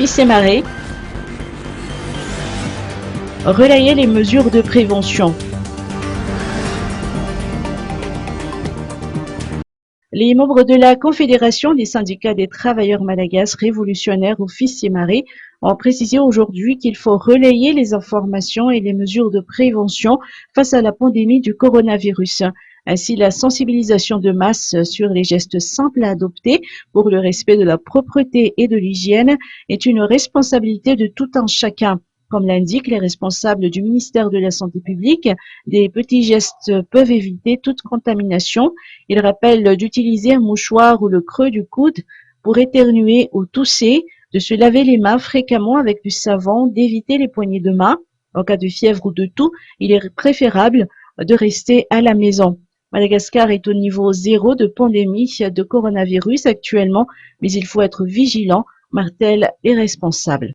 Fils et Marais, relayer les mesures de prévention. Les membres de la Confédération des syndicats des travailleurs malagasy révolutionnaires ou Fils et Marais ont précisé aujourd'hui qu'il faut relayer les informations et les mesures de prévention face à la pandémie du coronavirus. Ainsi, la sensibilisation de masse sur les gestes simples à adopter pour le respect de la propreté et de l'hygiène est une responsabilité de tout un chacun. Comme l'indiquent les responsables du ministère de la Santé publique, des petits gestes peuvent éviter toute contamination. Ils rappellent d'utiliser un mouchoir ou le creux du coude pour éternuer ou tousser, de se laver les mains fréquemment avec du savon, d'éviter les poignées de main. En cas de fièvre ou de toux, il est préférable de rester à la maison. Madagascar est au niveau 0 de pandémie de coronavirus actuellement, mais il faut être vigilant, martèlent les responsables.